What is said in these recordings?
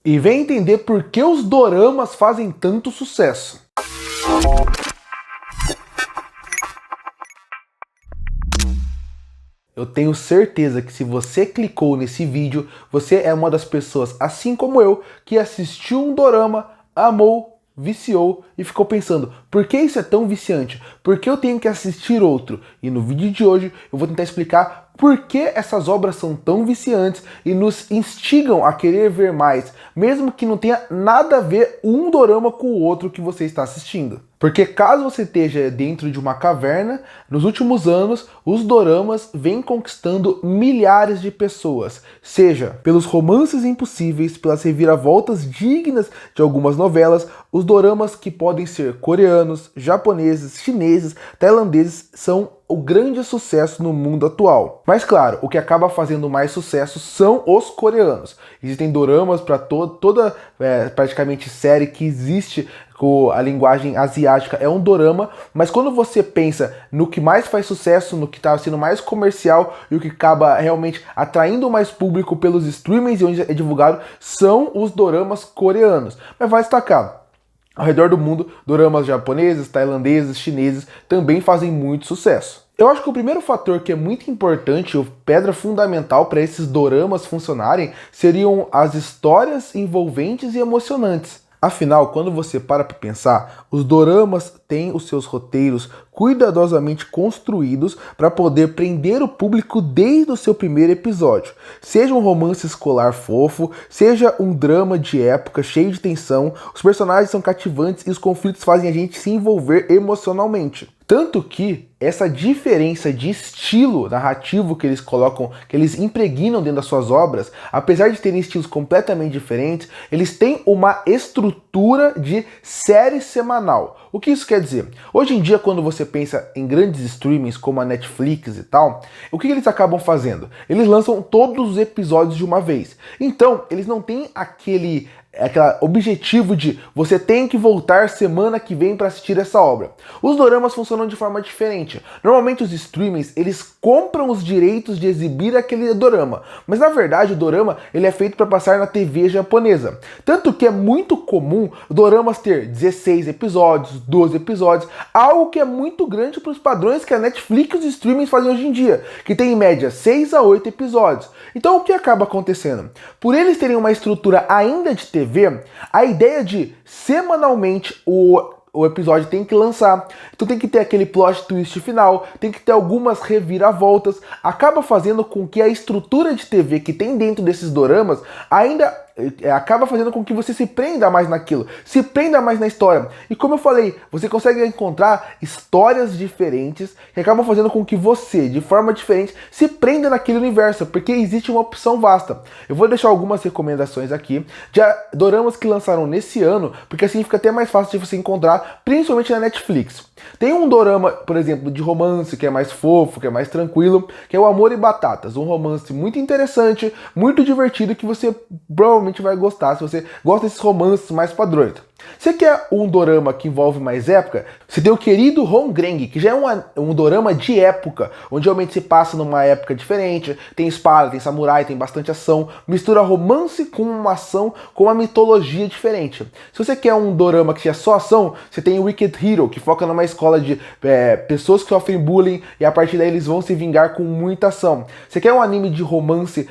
E vem entender por que os doramas fazem tanto sucesso. Eu tenho certeza que se você clicou nesse vídeo, você é uma das pessoas, assim como eu, que assistiu um dorama, amou, viciou e ficou pensando, por que isso é tão viciante? Por que eu tenho que assistir outro? E no vídeo de hoje eu vou tentar explicar por que essas obras são tão viciantes e nos instigam a querer ver mais, mesmo que não tenha nada a ver um dorama com o outro que você está assistindo. Porque caso você esteja dentro de uma caverna, nos últimos anos, os doramas vêm conquistando milhares de pessoas, seja pelos romances impossíveis, pelas reviravoltas dignas de algumas novelas, os doramas que podem ser coreanos, japoneses, chineses, tailandeses, são o grande sucesso no mundo atual. Mas claro, o que acaba fazendo mais sucesso são os coreanos. Existem doramas para toda praticamente série que existe com a linguagem asiática, é um dorama, mas quando você pensa no que mais faz sucesso, no que está sendo mais comercial e o que acaba realmente atraindo mais público pelos streamings e onde é divulgado, são os doramas coreanos. Mas vai destacar, ao redor do mundo, doramas japoneses, tailandeses, chineses também fazem muito sucesso. Eu acho que o primeiro fator que é muito importante, ou pedra fundamental para esses doramas funcionarem, seriam as histórias envolventes e emocionantes. Afinal, quando você para pensar, os doramas têm os seus roteiros cuidadosamente construídos para poder prender o público desde o seu primeiro episódio. Seja um romance escolar fofo, seja um drama de época cheio de tensão, os personagens são cativantes e os conflitos fazem a gente se envolver emocionalmente. Tanto que essa diferença de estilo narrativo que eles colocam, que eles impregnam dentro das suas obras, apesar de terem estilos completamente diferentes, eles têm uma estrutura de série semanal. O que isso quer dizer? Hoje em dia, quando você pensa em grandes streamings como a Netflix e tal, o que eles acabam fazendo? Eles lançam todos os episódios de uma vez. Então, eles não têm aquele objetivo de você tem que voltar semana que vem para assistir essa obra. Os doramas funcionam de forma diferente. Normalmente os streamings, eles compram os direitos de exibir aquele dorama, mas na verdade o dorama ele é feito para passar na TV japonesa. Tanto que é muito comum doramas ter 16 episódios, 12 episódios, algo que é muito grande para os padrões que a Netflix e os streamings fazem hoje em dia, que tem em média 6 a 8 episódios. Então o que acaba acontecendo? Por eles terem uma estrutura ainda de TV, a ideia de semanalmente o episódio tem que lançar, então tem que ter aquele plot twist final, tem que ter algumas reviravoltas, acaba fazendo com que a estrutura de TV que tem dentro desses doramas ainda acaba fazendo com que você se prenda mais naquilo, se prenda mais na história. E como eu falei, você consegue encontrar histórias diferentes que acabam fazendo com que você, de forma diferente, se prenda naquele universo, porque existe uma opção vasta. Eu vou deixar algumas recomendações aqui de doramas que lançaram nesse ano, porque assim fica até mais fácil de você encontrar, principalmente na Netflix. Tem um dorama, por exemplo, de romance, que é mais fofo, que é mais tranquilo, que é o Amor e Batatas, um romance muito interessante, muito divertido, que você provavelmente vai gostar, se você gosta desses romances mais padrões. Você quer um dorama que envolve mais época? Você tem o querido Hongreng, que já é um dorama de época, onde realmente se passa numa época diferente, tem espada, tem samurai, tem bastante ação, mistura romance com uma ação, com uma mitologia diferente. Se você quer um dorama que é só ação, você tem o Wicked Hero, que foca numa escola de pessoas que sofrem bullying e a partir daí eles vão se vingar com muita ação. Você quer um anime de romance,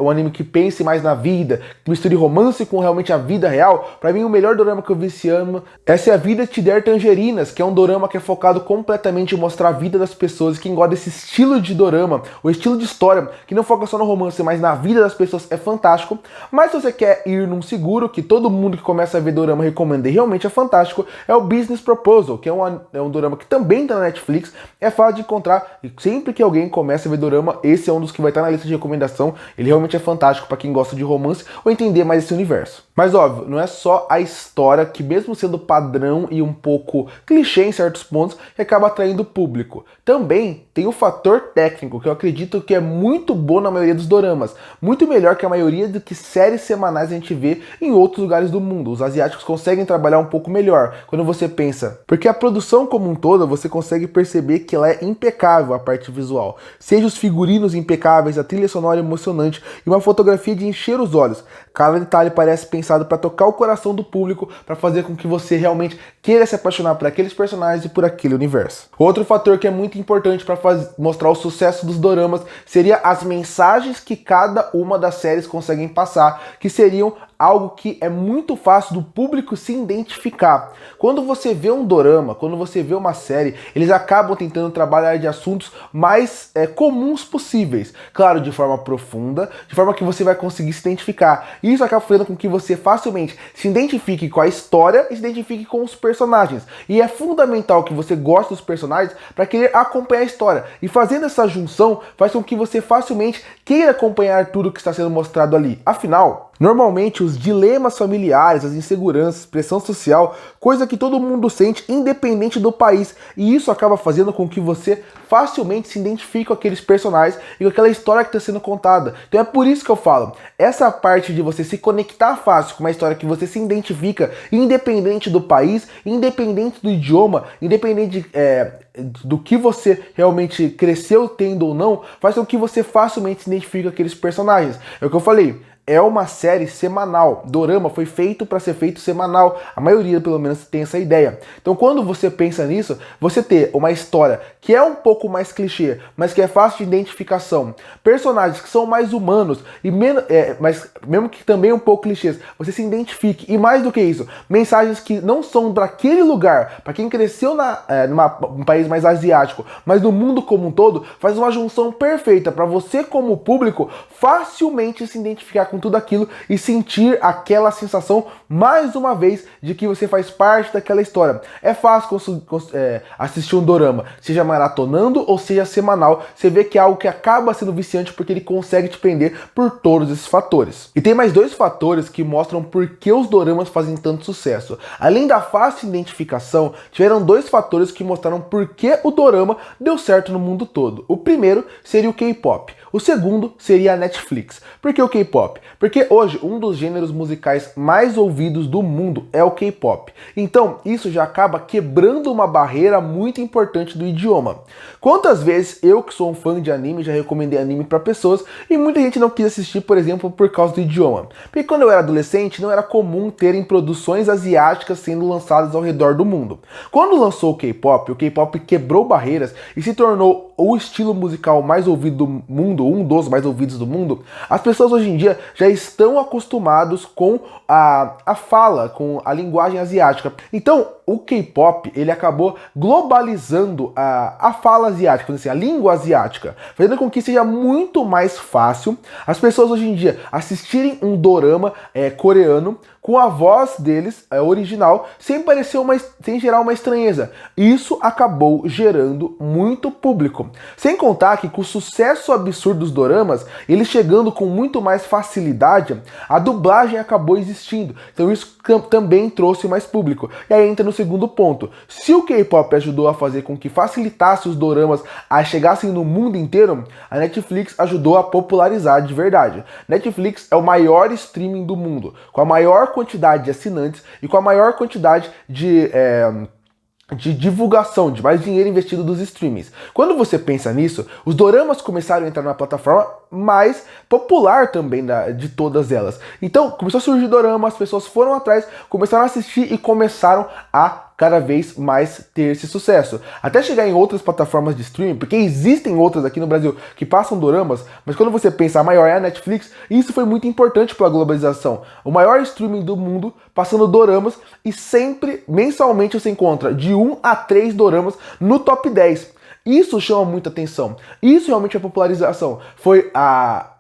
um anime que pense mais na vida, que misture romance com realmente a vida real? Pra mim o melhor dorama que eu vi esse ano é Se a Vida Te Der Tangerinas, que é um dorama que é focado completamente em mostrar a vida das pessoas. Quem gosta desse estilo de dorama, o estilo de história, que não foca só no romance, mas na vida das pessoas, é fantástico. Mas se você quer ir num seguro, que todo mundo que começa a ver dorama recomenda e realmente é fantástico, é o Business Proposal, que é um dorama que também tá na Netflix, é fácil de encontrar, e sempre que alguém começa a ver dorama, esse é um dos que vai estar na lista de recomendação. Ele realmente é fantástico para quem gosta de romance ou entender mais esse universo. Mas óbvio, não é só a história história que, mesmo sendo padrão e um pouco clichê em certos pontos, acaba atraindo o público. Também tem o fator técnico, que eu acredito que é muito bom na maioria dos doramas. Muito melhor que a maioria do que séries semanais a gente vê em outros lugares do mundo. Os asiáticos conseguem trabalhar um pouco melhor quando você pensa. Porque a produção como um todo, você consegue perceber que ela é impecável, a parte visual. Seja os figurinos impecáveis, a trilha sonora emocionante e uma fotografia de encher os olhos. Cada detalhe parece pensado para tocar o coração do público, para fazer com que você realmente queira se apaixonar por aqueles personagens e por aquele universo. Outro fator que é muito importante para mostrar o sucesso dos doramas seria as mensagens que cada uma das séries conseguem passar, que seriam algo que é muito fácil do público se identificar. Quando você vê um dorama, quando você vê uma série, eles acabam tentando trabalhar de assuntos mais comuns possíveis. Claro, de forma profunda, de forma que você vai conseguir se identificar. E isso acaba fazendo com que você facilmente se identifique com a história e se identifique com os personagens. E é fundamental que você goste dos personagens para querer acompanhar a história. E fazendo essa junção, faz com que você facilmente queira acompanhar tudo que está sendo mostrado ali. Afinal, normalmente os dilemas familiares, as inseguranças, pressão social, coisa que todo mundo sente independente do país, e isso acaba fazendo com que você facilmente se identifique com aqueles personagens e com aquela história que está sendo contada. Então é por isso que eu falo, essa parte de você se conectar fácil com uma história que você se identifica, independente do país, independente do idioma, independente do que você realmente cresceu tendo ou não, faz com que você facilmente se identifique com aqueles personagens. É o que eu falei. É uma série semanal. Dorama foi feito para ser feito semanal. A maioria, pelo menos, tem essa ideia. Então, quando você pensa nisso, você ter uma história que é um pouco mais clichê, mas que é fácil de identificação, personagens que são mais humanos, e mas mesmo que também um pouco clichês, você se identifique. E mais do que isso, mensagens que não são para aquele lugar, para quem cresceu num país mais asiático, mas no mundo como um todo, faz uma junção perfeita para você, como público, facilmente se identificar com tudo aquilo e sentir aquela sensação, mais uma vez, de que você faz parte daquela história. É fácil assistir um dorama, seja maratonando ou seja semanal, você vê que é algo que acaba sendo viciante porque ele consegue te prender por todos esses fatores. E tem mais dois fatores que mostram por que os doramas fazem tanto sucesso. Além da fácil identificação, tiveram dois fatores que mostraram por que o dorama deu certo no mundo todo. O primeiro seria o K-pop. O segundo seria a Netflix. Por que o K-pop? Porque hoje um dos gêneros musicais mais ouvidos do mundo é o K-pop. Então isso já acaba quebrando uma barreira muito importante do idioma. Quantas vezes eu, que sou um fã de anime, já recomendei anime para pessoas e muita gente não quis assistir, por exemplo, por causa do idioma. Porque quando eu era adolescente não era comum terem produções asiáticas sendo lançadas ao redor do mundo. Quando lançou o K-pop quebrou barreiras e se tornou o estilo musical mais ouvido do mundo, um dos mais ouvidos do mundo. As pessoas hoje em dia já estão acostumados com a fala, com a linguagem asiática. Então, o K-pop, ele acabou globalizando a fala asiática, assim, a língua asiática, fazendo com que seja muito mais fácil as pessoas hoje em dia assistirem um dorama coreano com a voz deles original, sem gerar uma estranheza. Isso acabou gerando muito público. Sem contar que com o sucesso absurdo dos doramas, eles chegando com muito mais facilidade, a dublagem acabou existindo. Então isso também trouxe mais público. E aí entra no segundo ponto. Se o K-pop ajudou a fazer com que facilitasse os doramas a chegassem no mundo inteiro, a Netflix ajudou a popularizar de verdade. Netflix é o maior streaming do mundo, com a maior quantidade de assinantes e com a maior quantidade de divulgação, de mais dinheiro investido dos streamings. Quando você pensa nisso, os doramas começaram a entrar na plataforma mais popular também de todas elas. Então, começou a surgir dorama, as pessoas foram atrás, começaram a assistir e começaram a cada vez mais ter esse sucesso. Até chegar em outras plataformas de streaming, porque existem outras aqui no Brasil que passam doramas, mas quando você pensa a maior é a Netflix, isso foi muito importante para a globalização. O maior streaming do mundo passando doramas e sempre, mensalmente, você encontra de 1 a 3 doramas no top 10. Isso chama muita atenção. Isso realmente é popularização. Foi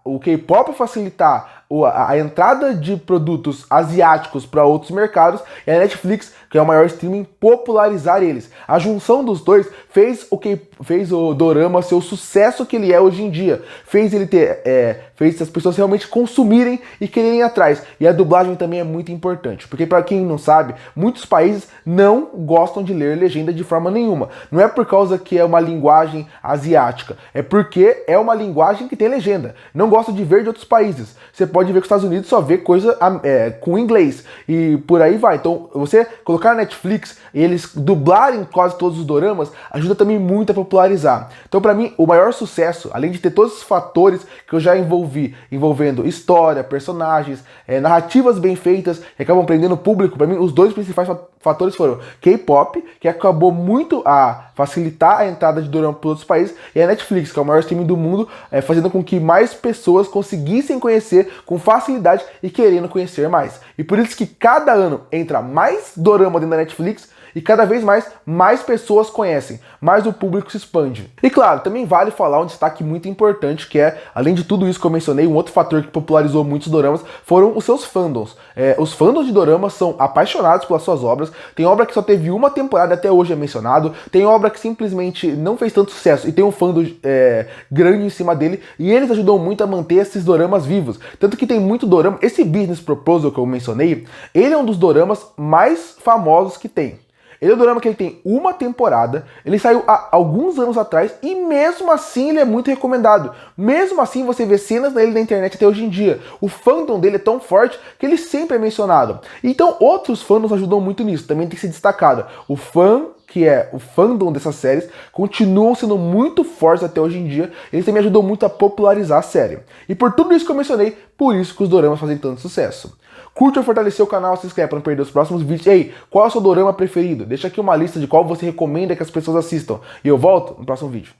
o K-pop facilitar a entrada de produtos asiáticos para outros mercados e a Netflix, que é o maior streaming, popularizar eles. A junção dos dois fez o dorama ser o sucesso que ele é hoje em dia. Fez as pessoas realmente consumirem e quererem ir atrás. E a dublagem também é muito importante, porque para quem não sabe, muitos países não gostam de ler legenda de forma nenhuma. Não é por causa que é uma linguagem asiática, é porque é uma linguagem que tem legenda. Não gosta de ver de outros países. Você pode ver que os Estados Unidos só vê coisa com inglês e por aí vai. Então, você colocar na Netflix e eles dublarem quase todos os doramas ajuda também muito a popularizar. Então, para mim, o maior sucesso, além de ter todos os fatores que eu já envolvendo história, personagens, narrativas bem feitas, que acabam prendendo o público, para mim, os dois principais fatores foram K-pop, que acabou muito a facilitar a entrada de dorama para outros países, e a Netflix, que é o maior streaming do mundo, fazendo com que mais pessoas conseguissem conhecer com facilidade e querendo conhecer mais. E por isso que cada ano entra mais dorama dentro da Netflix e cada vez mais pessoas conhecem, mais o público se expande. E claro, também vale falar um destaque muito importante, que é, além de tudo isso que eu mencionei, um outro fator que popularizou muitos doramas foram os seus fandoms. Os fandoms de doramas são apaixonados pelas suas obras, tem obra que só teve uma temporada, até hoje é mencionado, tem obra que simplesmente não fez tanto sucesso e tem um fandom grande em cima dele, e eles ajudam muito a manter esses doramas vivos. Tanto que tem muito dorama, esse Business Proposal que eu mencionei, ele é um dos doramas mais famosos que tem. Ele é um dorama que ele tem uma temporada, ele saiu há alguns anos atrás e mesmo assim ele é muito recomendado. Mesmo assim você vê cenas dele na internet até hoje em dia. O fandom dele é tão forte que ele sempre é mencionado. Então outros fandoms ajudam muito nisso, também tem que ser destacado. O fandom dessas séries continuam sendo muito fortes até hoje em dia. Eles também ajudam muito a popularizar a série. E por tudo isso que eu mencionei, por isso que os doramas fazem tanto sucesso. Curte ou fortalecer o canal, se inscreve para não perder os próximos vídeos. Ei, qual é o seu dorama preferido? Deixa aqui uma lista de qual você recomenda que as pessoas assistam. E eu volto no próximo vídeo.